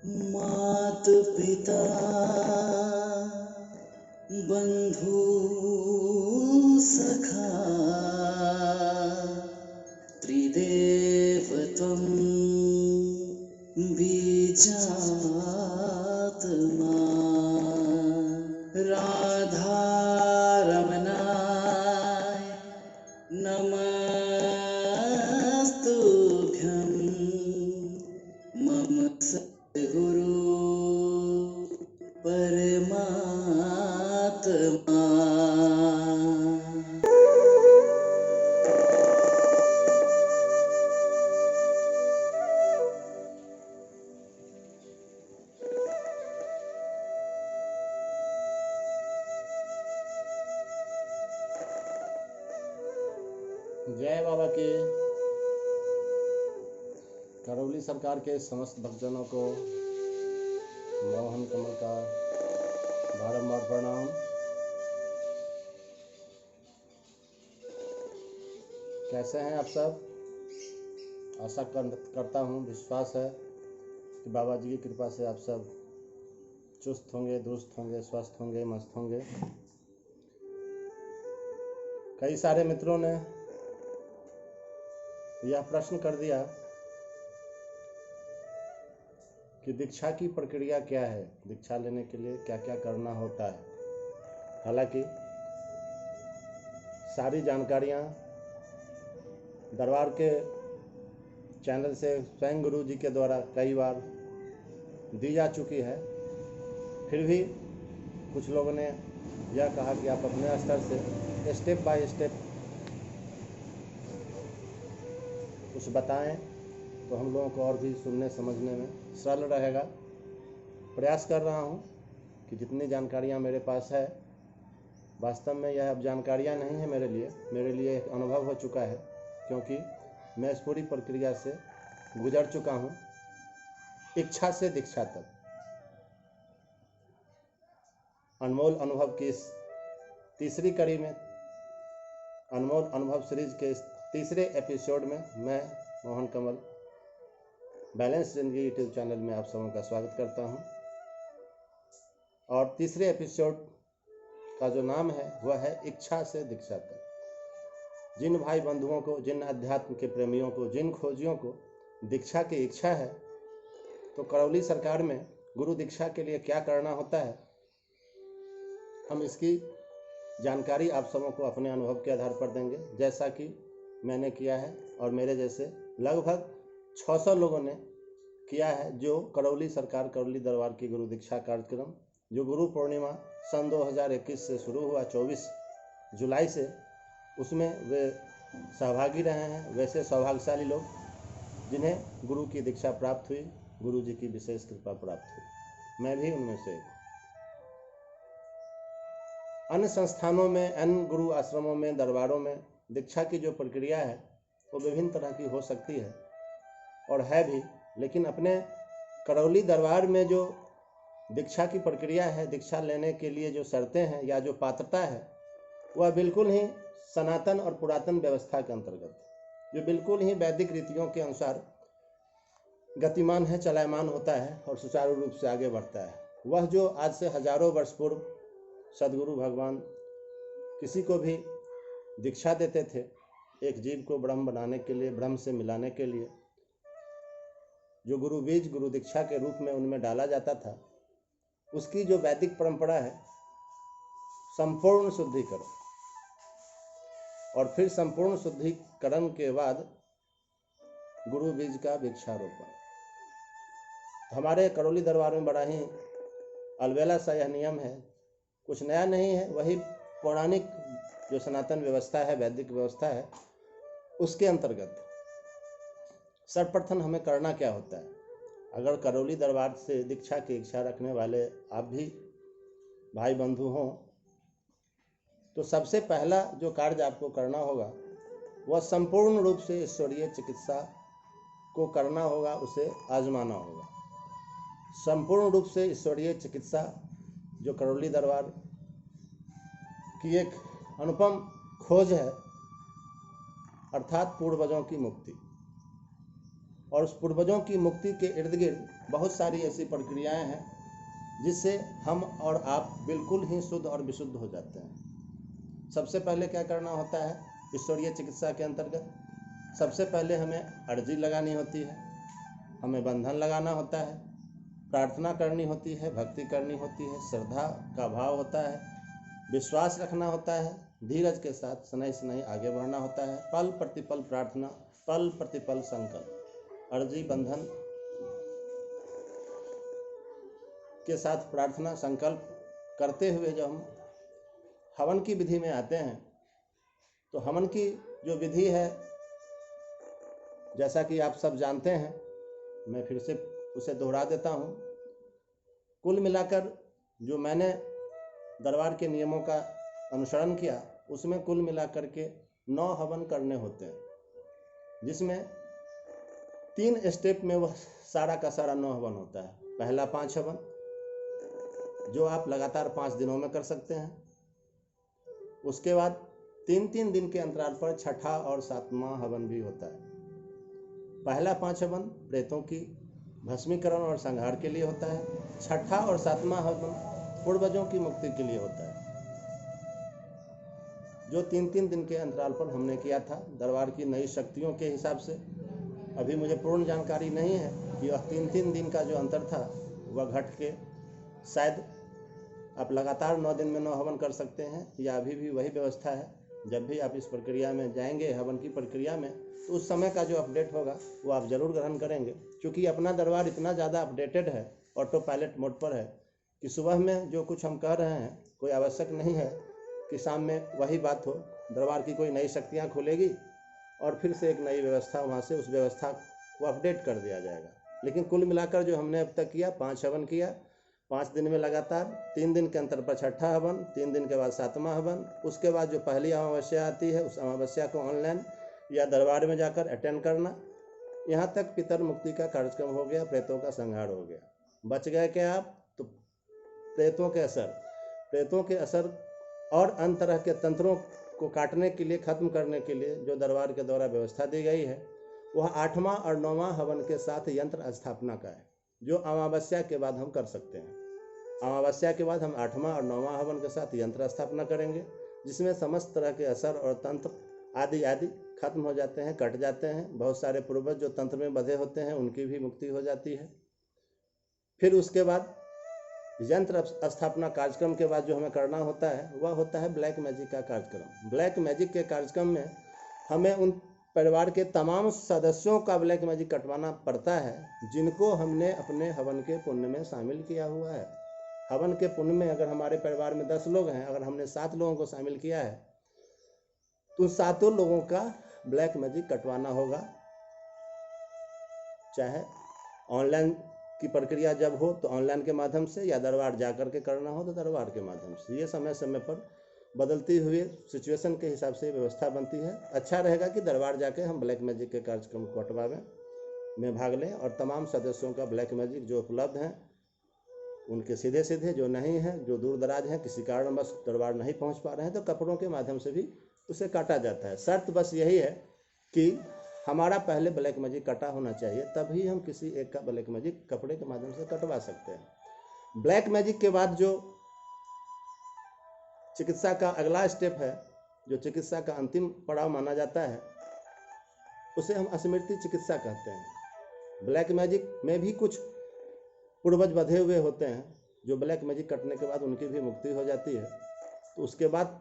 मात पिता बंधु सखा त्रिदेव त्वं बीजात्मा राधा रमणाय नमस्तुभ्यं मम सद्गुरु परमात्मा। जय बाबा की। करौली सरकार के समस्त भक्तजनों को मोहन कमल का बारंबार प्रणाम। कैसे हैं आप सब? आशा करता हूँ, विश्वास है कि बाबा जी की कृपा से आप सब चुस्त होंगे, दुरुस्त होंगे, स्वस्थ होंगे, मस्त होंगे। कई सारे मित्रों ने यह प्रश्न कर दिया कि दीक्षा की प्रक्रिया क्या है, दीक्षा लेने के लिए क्या क्या करना होता है। हालांकि सारी जानकारियां दरबार के चैनल से स्वयं गुरु जी के द्वारा कई बार दी जा चुकी है, फिर भी कुछ लोगों ने यह कहा कि आप अपने स्तर से स्टेप बाय स्टेप कुछ बताएं तो हम लोगों को और भी सुनने समझने में सरल रहेगा। प्रयास कर रहा हूं कि जितनी जानकारियां मेरे पास है, वास्तव में यह अब जानकारियां नहीं है मेरे लिए एक अनुभव हो चुका है, क्योंकि मैं इस पूरी प्रक्रिया से गुजर चुका हूं, इच्छा से दीक्षा तक। अनमोल अनुभव की इस तीसरी कड़ी में, अनमोल अनुभव सीरीज के इस तीसरे एपिसोड में मैं मोहन कमल बैलेंस जिंदगी यूट्यूब चैनल में आप सबों का स्वागत करता हूं। और तीसरे एपिसोड का जो नाम है वह है इच्छा से दीक्षा तक। जिन भाई बंधुओं को, जिन अध्यात्म के प्रेमियों को, जिन खोजियों को दीक्षा की इच्छा है, तो करौली सरकार में गुरु दीक्षा के लिए क्या करना होता है, हम इसकी जानकारी आप सबों को अपने अनुभव के आधार पर देंगे, जैसा कि मैंने किया है और मेरे जैसे लगभग 600 लोगों ने किया है, जो करौली सरकार, करौली दरबार की गुरु दीक्षा कार्यक्रम जो गुरु पूर्णिमा सन 2021 से शुरू हुआ 24 जुलाई से, उसमें वे सहभागी रहे हैं। वैसे सौभाग्यशाली लोग जिन्हें गुरु की दीक्षा प्राप्त हुई, गुरु जी की विशेष कृपा प्राप्त हुई, मैं भी उनमें से एक। अन्य संस्थानों में, अन्य गुरु आश्रमों में, दरबारों में दीक्षा की जो प्रक्रिया है वो विभिन्न तरह की हो सकती है और है भी, लेकिन अपने करौली दरबार में जो दीक्षा की प्रक्रिया है, दीक्षा लेने के लिए जो शर्तें हैं या जो पात्रता है, वह बिल्कुल ही सनातन और पुरातन व्यवस्था के अंतर्गत, जो बिल्कुल ही वैदिक रीतियों के अनुसार गतिमान है, चलायमान होता है और सुचारू रूप से आगे बढ़ता है। वह जो आज से हजारों वर्ष पूर्व सदगुरु भगवान किसी को भी दीक्षा देते थे, एक जीव को ब्रह्म बनाने के लिए, ब्रह्म से मिलाने के लिए, जो गुरु बीज, गुरु दीक्षा के रूप में उनमें डाला जाता था, उसकी जो वैदिक परंपरा है, संपूर्ण शुद्धिकरण, और फिर संपूर्ण शुद्धिकरण के बाद गुरु बीज का वृक्षारोपण। हमारे करौली दरबार में बड़ा ही अलबेला सा यह नियम है, कुछ नया नहीं है, वही पौराणिक जो सनातन व्यवस्था है, वैदिक व्यवस्था है, उसके अंतर्गत सर्वप्रथम हमें करना क्या होता है। अगर करौली दरबार से दीक्षा की इच्छा रखने वाले आप भी भाई बंधु हों, तो सबसे पहला जो कार्य आपको करना होगा वह संपूर्ण रूप से ईश्वरीय चिकित्सा को करना होगा, उसे आजमाना होगा। संपूर्ण रूप से ईश्वरीय चिकित्सा जो करौली दरबार की एक अनुपम खोज है, अर्थात पूर्वजों की मुक्ति। और उस पूर्वजों की मुक्ति के इर्द गिर्द बहुत सारी ऐसी प्रक्रियाएं हैं जिससे हम और आप बिल्कुल ही शुद्ध और विशुद्ध हो जाते हैं। सबसे पहले क्या करना होता है ईश्वरीय चिकित्सा के अंतर्गत? सबसे पहले हमें अर्जी लगानी होती है, हमें बंधन लगाना होता है, प्रार्थना करनी होती है, भक्ति करनी होती है, श्रद्धा का भाव होता है, विश्वास रखना होता है, धीरज के साथ शनै शनै आगे बढ़ना होता है, पल प्रतिपल प्रार्थना, पल प्रतिपल संकल्प। अर्जी बंधन के साथ प्रार्थना संकल्प करते हुए जब हम हवन की विधि में आते हैं तो हवन की जो विधि है, जैसा कि आप सब जानते हैं, मैं फिर से उसे दोहरा देता हूँ। कुल मिलाकर जो मैंने दरबार के नियमों का अनुसरण किया, उसमें कुल मिलाकर के 9 हवन करने होते हैं, जिसमें 3 स्टेप में वह सारा का सारा 9 हवन होता है। पहला 5 हवन जो आप लगातार 5 दिनों में कर सकते हैं। उसके बाद 3-3 दिन के अंतराल पर छठा और 7वां हवन भी होता है। पहला 5 हवन प्रेतों की भस्मीकरण और संहार के लिए होता है। छठा और 7वां हवन पूर्वजों की मुक्ति के लिए होता है, जो 3-3 दिन के अंतराल पर हमने किया था दरबार की नई शक्तियों के हिसाब से। अभी मुझे पूर्ण जानकारी नहीं है कि वह 3-3 दिन का जो अंतर था वह घट के शायद आप लगातार 9 दिन में 9 हवन कर सकते हैं, या अभी भी वही व्यवस्था है। जब भी आप इस प्रक्रिया में जाएंगे, हवन की प्रक्रिया में, तो उस समय का जो अपडेट होगा वो आप ज़रूर ग्रहण करेंगे, क्योंकि अपना दरबार इतना ज़्यादा अपडेटेड है, ऑटो पायलट मोड पर है, कि सुबह में जो कुछ हम कह रहे हैं कोई आवश्यक नहीं है कि शाम में वही बात हो। दरबार की कोई नई शक्तियाँ खुलेगी और फिर से एक नई व्यवस्था वहाँ से उस व्यवस्था को अपडेट कर दिया जाएगा। लेकिन कुल मिलाकर जो हमने अब तक किया, 5 हवन किया 5 दिन में लगातार, 3 दिन के अंतर पर छठा हवन, 3 दिन के बाद 7वां हवन। उसके बाद जो पहली अमावस्या आती है, उस अमावस्या को ऑनलाइन या दरबार में जाकर अटेंड करना। यहाँ तक पितर मुक्ति का कार्यक्रम हो गया, प्रेतों का संहार हो गया। बच गए क्या आप? तो प्रेतों के असर और अन्य तरह के तंत्रों को काटने के लिए, खत्म करने के लिए जो दरबार के द्वारा व्यवस्था दी गई है, वह 8वां और 9वां हवन के साथ यंत्र स्थापना का है, जो अमावस्या के बाद हम कर सकते हैं। अमावस्या के बाद हम 8वां और 9वां हवन के साथ यंत्र स्थापना करेंगे, जिसमें समस्त तरह के असर और तंत्र आदि आदि खत्म हो जाते हैं, कट जाते हैं। बहुत सारे पूर्वज जो तंत्र में बंधे होते हैं उनकी भी मुक्ति हो जाती है। फिर उसके बाद यंत्र स्थापना कार्यक्रम के बाद जो हमें करना होता है वह होता है ब्लैक मैजिक का कार्यक्रम। ब्लैक मैजिक के कार्यक्रम में हमें उन परिवार के तमाम सदस्यों का ब्लैक मैजिक कटवाना पड़ता है, जिनको हमने अपने हवन के पुण्य में शामिल किया हुआ है। हवन के पुण्य में अगर हमारे परिवार में 10 लोग हैं, अगर हमने 7 लोगों को शामिल किया है, तो 7 लोगों का ब्लैक मैजिक कटवाना होगा। चाहे ऑनलाइन की प्रक्रिया जब हो तो ऑनलाइन के माध्यम से, या दरबार जा कर के करना हो तो दरबार के माध्यम से। ये समय समय पर बदलती हुई सिचुएशन के हिसाब से व्यवस्था बनती है। अच्छा रहेगा कि दरबार जाके हम ब्लैक मैजिक के कार्यक्रम को कटवावें, में भाग लें, और तमाम सदस्यों का ब्लैक मैजिक जो उपलब्ध हैं उनके सीधे सीधे, जो नहीं हैं, जो दूर दराज हैं, किसी कारणवश दरबार नहीं पहुंच पा रहे हैं, तो कपड़ों के माध्यम से भी उसे काटा जाता है। शर्त बस यही है कि हमारा पहले ब्लैक मैजिक कटा होना चाहिए, तभी हम किसी एक का ब्लैक मैजिक कपड़े के माध्यम से कटवा सकते हैं। ब्लैक मैजिक के बाद जो चिकित्सा का अगला स्टेप है, जो चिकित्सा का अंतिम पड़ाव माना जाता है, उसे हम स्मृति चिकित्सा कहते हैं। ब्लैक मैजिक में भी कुछ पूर्वज बधे हुए होते हैं, जो ब्लैक मैजिक कटने के बाद उनकी भी मुक्ति हो जाती है। तो उसके बाद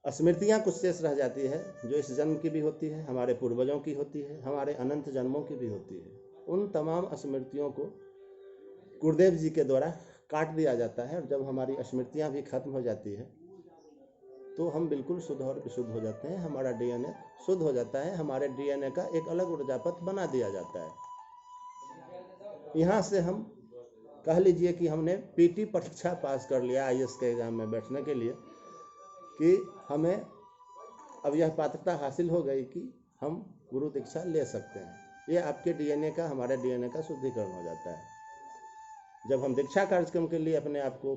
स्मृतियाँ कुछ शेष रह जाती है, जो इस जन्म की भी होती है, हमारे पूर्वजों की होती है, हमारे अनंत जन्मों की भी होती है। उन तमाम स्मृतियों को गुरुदेव जी के द्वारा काट दिया जाता है, और जब हमारी स्मृतियाँ भी खत्म हो जाती है तो हम बिल्कुल शुद्ध और विशुद्ध हो जाते हैं। हमारा DNA शुद्ध हो जाता है, हमारे DNA का एक अलग ऊर्जापथ बना दिया जाता है। यहाँ से हम कह लीजिए कि हमने PT परीक्षा पास कर लिया IAS के एग्जाम में बैठने के लिए, कि हमें अब यह पात्रता हासिल हो गई कि हम गुरु दीक्षा ले सकते हैं। ये आपके DNA का, हमारे DNA का शुद्धिकरण हो जाता है। जब हम दीक्षा कार्यक्रम के लिए अपने आप को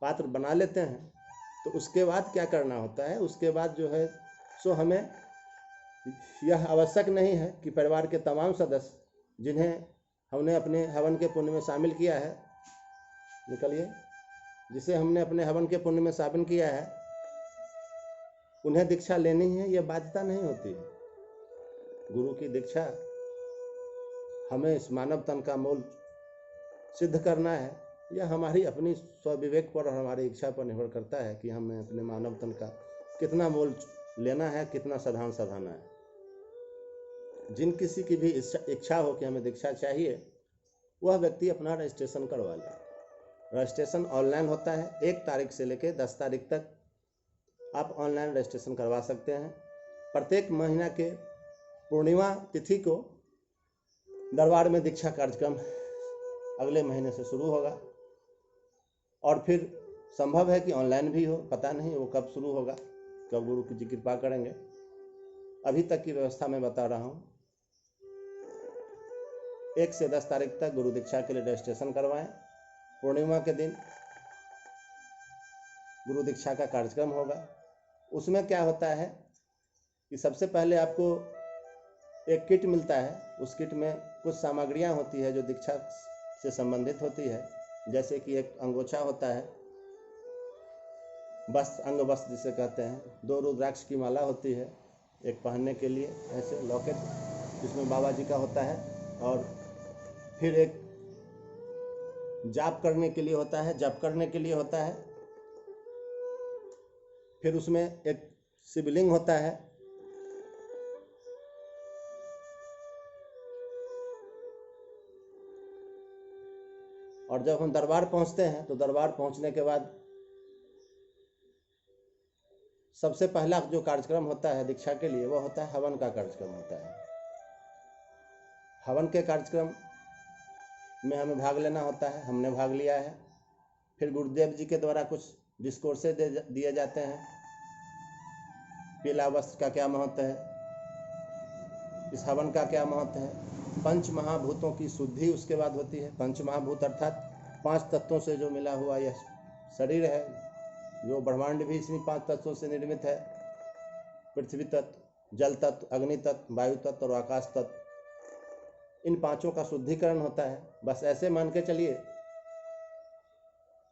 पात्र बना लेते हैं, तो उसके बाद क्या करना होता है? उसके बाद जो है सो हमें यह आवश्यक नहीं है कि परिवार के तमाम सदस्य जिन्हें हमने अपने हवन के पुण्य में शामिल किया है, निकलिए, जिसे हमने अपने हवन के पुण्य में शामिल किया है, उन्हें दीक्षा लेनी है, यह बाध्यता नहीं होती है। गुरु की दीक्षा हमें इस मानव तन का मूल सिद्ध करना है, यह हमारी अपनी स्वविवेक पर और हमारी इच्छा पर निर्भर करता है कि हमें अपने मानव तन का कितना मूल लेना है, कितना साधन सधाना है। जिन किसी की भी इच्छा हो कि हमें दीक्षा चाहिए, वह व्यक्ति अपना रजिस्ट्रेशन करवा ले। रजिस्ट्रेशन ऑनलाइन होता है, 1 तारीख से लेकर 10 तारीख तक आप ऑनलाइन रजिस्ट्रेशन करवा सकते हैं। प्रत्येक महीना के पूर्णिमा तिथि को दरबार में दीक्षा कार्यक्रम अगले महीने से शुरू होगा, और फिर संभव है कि ऑनलाइन भी हो, पता नहीं वो कब शुरू होगा, कब गुरु की कृपा करेंगे। अभी तक की व्यवस्था मैं बता रहा हूँ। 1 से 10 तारीख तक गुरु दीक्षा के लिए रजिस्ट्रेशन करवाएं। पूर्णिमा के दिन गुरु दीक्षा का कार्यक्रम होगा। उसमें क्या होता है कि सबसे पहले आपको एक किट मिलता है। उस किट में कुछ सामग्रियां होती है जो दीक्षा से संबंधित होती है, जैसे कि एक अंगोछा होता है, वस्त्र, अंग वस्त्र जिसे कहते हैं, 2 रुद्राक्ष की माला होती है, एक पहनने के लिए ऐसे लॉकेट जिसमें बाबा जी का होता है, और फिर एक जाप करने के लिए होता है, जप करने के लिए होता है, फिर उसमें एक शिवलिंग होता है, और जब हम दरबार पहुंचते हैं तो दरबार पहुंचने के बाद सबसे पहला जो कार्यक्रम होता है दीक्षा के लिए, वो होता है हवन का कार्यक्रम होता है। हवन के कार्यक्रम में हमें भाग लेना होता है, हमने भाग लिया है। फिर गुरुदेव जी के द्वारा कुछ डिस्कोर्सेज दिए जाते हैं। पीला वस्त्र का क्या महत्व है, इस हवन का क्या महत्व है, पंच महाभूतों की शुद्धि उसके बाद होती है। पंच महाभूत अर्थात 5 तत्वों से जो मिला हुआ यह शरीर है, जो ब्रह्मांड भी इसी 5 तत्वों से निर्मित है। पृथ्वी तत्व, जल तत्व, अग्नि तत्व, वायु तत्व और आकाश तत्व, इन 5 का शुद्धिकरण होता है। बस ऐसे मान के चलिए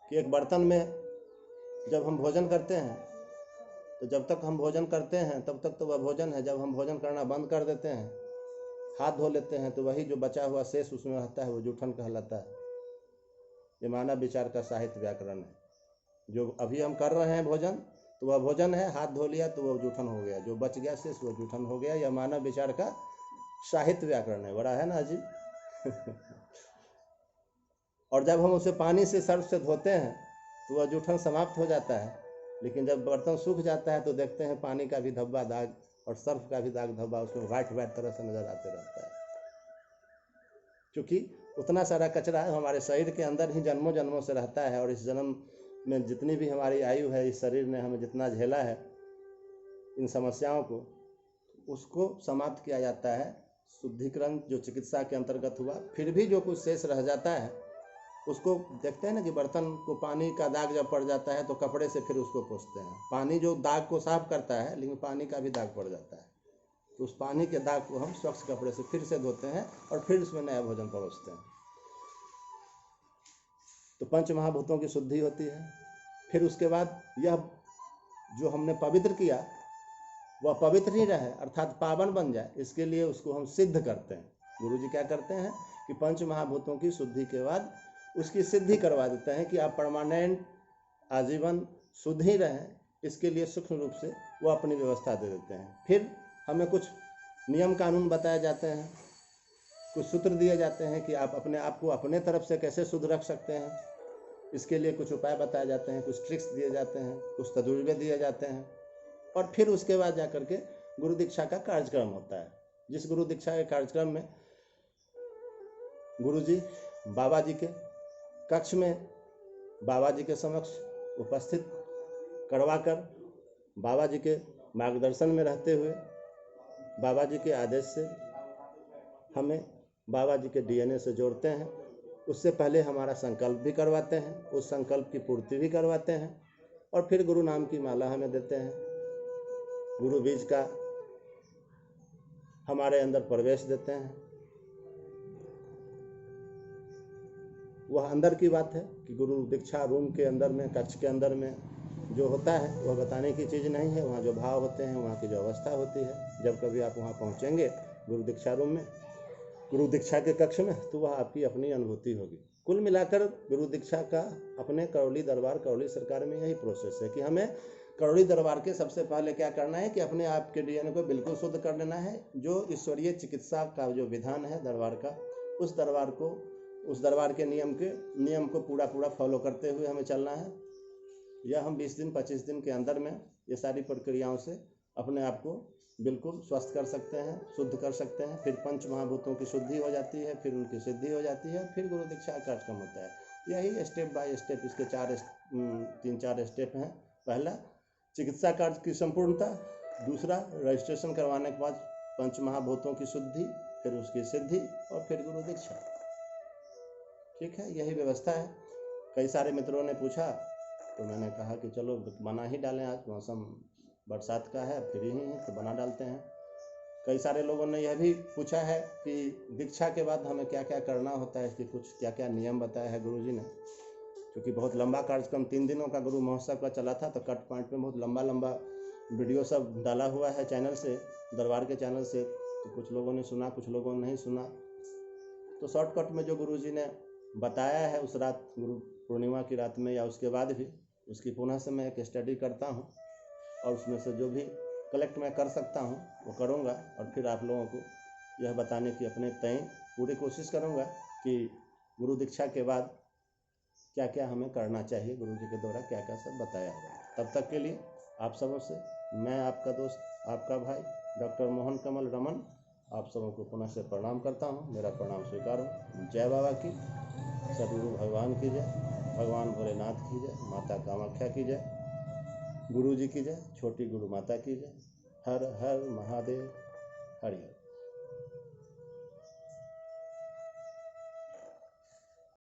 कि एक बर्तन में जब हम भोजन करते हैं, तो जब तक हम भोजन करते हैं तब तक तो वह भोजन है। जब हम भोजन करना बंद कर देते हैं, हाथ धो लेते हैं, तो वही जो बचा हुआ शेष उसमें रहता है, वो जूठन कहलाता है। ये मानव विचार का साहित्य व्याकरण है। जो अभी हम कर रहे हैं भोजन, तो वह भोजन है, हाथ धो लिया तो वह जूठन हो गया, जो बच गया शेष वो जूठन हो गया। यह मानव विचार का साहित्य व्याकरण है, बड़ा है ना अजीब। और जब हम उसे पानी से सर्फ से धोते हैं तो वह जूठन समाप्त हो जाता है, लेकिन जब बर्तन सूख जाता है तो देखते हैं पानी का भी धब्बा दाग और सर्फ का भी दाग धब्बा उसमें व्हाइट व्हाइट तरह से नजर आते रहता है। क्योंकि उतना सारा कचरा हमारे शरीर के अंदर ही जन्मों जन्मों से रहता है, और इस जन्म में जितनी भी हमारी आयु है, इस शरीर ने हमें जितना झेला है इन समस्याओं को, उसको समाप्त किया जाता है। शुद्धिकरण जो चिकित्सा के अंतर्गत हुआ। फिर भी जो कुछ शेष रह जाता है उसको देखते हैं ना कि बर्तन को पानी का दाग जब पड़ जाता है तो कपड़े से फिर उसको पोंछते हैं। पानी जो दाग को साफ करता है, लेकिन पानी का भी दाग पड़ जाता है, तो उस पानी के दाग को हम स्वच्छ कपड़े से फिर से धोते हैं और फिर उसमें नया भोजन परोसते हैं। तो पंच महाभूतों की शुद्धि होती है। फिर उसके बाद यह जो हमने पवित्र किया वह पवित्र ही रहे, अर्थात पावन बन जाए, इसके लिए उसको हम सिद्ध करते हैं। गुरु जी क्या करते हैं कि पंच महाभूतों की शुद्धि के बाद उसकी सिद्धि करवा देते हैं कि आप परमानेंट आजीवन शुद्ध ही रहें। इसके लिए सूक्ष्म रूप से वो अपनी व्यवस्था दे देते हैं। फिर हमें कुछ नियम कानून बताए जाते हैं, कुछ सूत्र दिए जाते हैं कि आप अपने आप को अपने तरफ से कैसे शुद्ध रख सकते हैं। इसके लिए कुछ उपाय बताए जाते हैं, कुछ ट्रिक्स दिए जाते हैं, कुछ तजुर्बे दिए जाते हैं। और फिर उसके बाद जाकर के गुरु दीक्षा का कार्यक्रम होता है, जिस गुरु दीक्षा के कार्यक्रम में गुरु जी बाबा जी के कक्ष में बाबा जी के समक्ष उपस्थित करवाकर बाबा जी के मार्गदर्शन में रहते हुए बाबा जी के आदेश से हमें बाबा जी के डीएनए से जोड़ते हैं। उससे पहले हमारा संकल्प भी करवाते हैं, उस संकल्प की पूर्ति भी करवाते हैं, और फिर गुरु नाम की माला हमें देते हैं। गुरु बीज का हमारे अंदर प्रवेश देते हैं। वह अंदर की बात है कि गुरु दीक्षा रूम के अंदर में, कक्ष के अंदर में जो होता है वह बताने की चीज़ नहीं है। वहाँ जो भाव होते हैं, वहाँ की जो अवस्था होती है, जब कभी आप वहाँ पहुँचेंगे गुरु दीक्षा रूम में, गुरु दीक्षा के कक्ष में, तो वह आपकी अपनी अनुभूति होगी। कुल मिलाकर गुरु दीक्षा का अपने करौली दरबार, करौली सरकार में यही प्रोसेस है कि हमें करौली दरबार के सबसे पहले क्या करना है कि अपने आप के डीएनए को बिल्कुल शुद्ध कर लेना है। जो ईश्वरीय चिकित्सा का जो विधान है दरबार का, उस दरबार के नियम को पूरा फॉलो करते हुए हमें चलना है। यह हम 20 दिन 25 दिन के अंदर में ये सारी प्रक्रियाओं से अपने आप को बिल्कुल स्वस्थ कर सकते हैं, शुद्ध कर सकते हैं। फिर पंच महाभूतों की शुद्धि हो जाती है, फिर उनकी सिद्धि हो जाती है, फिर गुरु दीक्षा का कार्यक्रम होता है। यही स्टेप बाय स्टेप इसके 3-4 स्टेप हैं। पहला चिकित्सा कार्य की संपूर्णता, दूसरा रजिस्ट्रेशन करवाने के बाद पंच महाभूतों की शुद्धि, फिर उसकी सिद्धि, और फिर गुरु दीक्षा। ठीक है, यही व्यवस्था है। कई सारे मित्रों ने पूछा तो मैंने कहा कि चलो बना ही डालें, आज मौसम बरसात का है, फ्री ही है तो बना डालते हैं। कई सारे लोगों ने यह भी पूछा है कि दीक्षा के बाद हमें क्या क्या करना होता है, इसके कुछ क्या क्या नियम बताया है गुरुजी ने। क्योंकि बहुत लंबा कार्यक्रम 3 दिनों का गुरु महोत्सव का चला था, तो कट पॉइंट में बहुत लंबा वीडियो सब डाला हुआ है चैनल से, दरबार के चैनल से। तो कुछ लोगों ने सुना, कुछ लोगों ने नहीं सुना। तो शॉर्टकट में जो गुरुजी ने बताया है उस रात, गुरु पूर्णिमा की रात में या उसके बाद भी, उसकी पुनः से मैं एक स्टडी करता हूँ, और उसमें से जो भी कलेक्ट मैं कर सकता हूँ वो करूँगा, और फिर आप लोगों को यह बताने की अपने तय पूरी कोशिश करूँगा कि गुरु दीक्षा के बाद क्या क्या हमें करना चाहिए, गुरु जी के द्वारा क्या क्या सब बताया होगा। तब तक के लिए आप सबों से मैं आपका दोस्त, आपका भाई डॉक्टर मोहन कमल रमन आप सबों को पुनः से प्रणाम करता हूँ। मेरा प्रणाम स्वीकार हो। जय बाबा की, सदगुरु भगवान की जय, भगवान भोलेनाथ की जय, माता कामाख्या की जय, गुरु जी की जय, छोटी गुरु माता की जय। हर हर महादेव, हरि हर।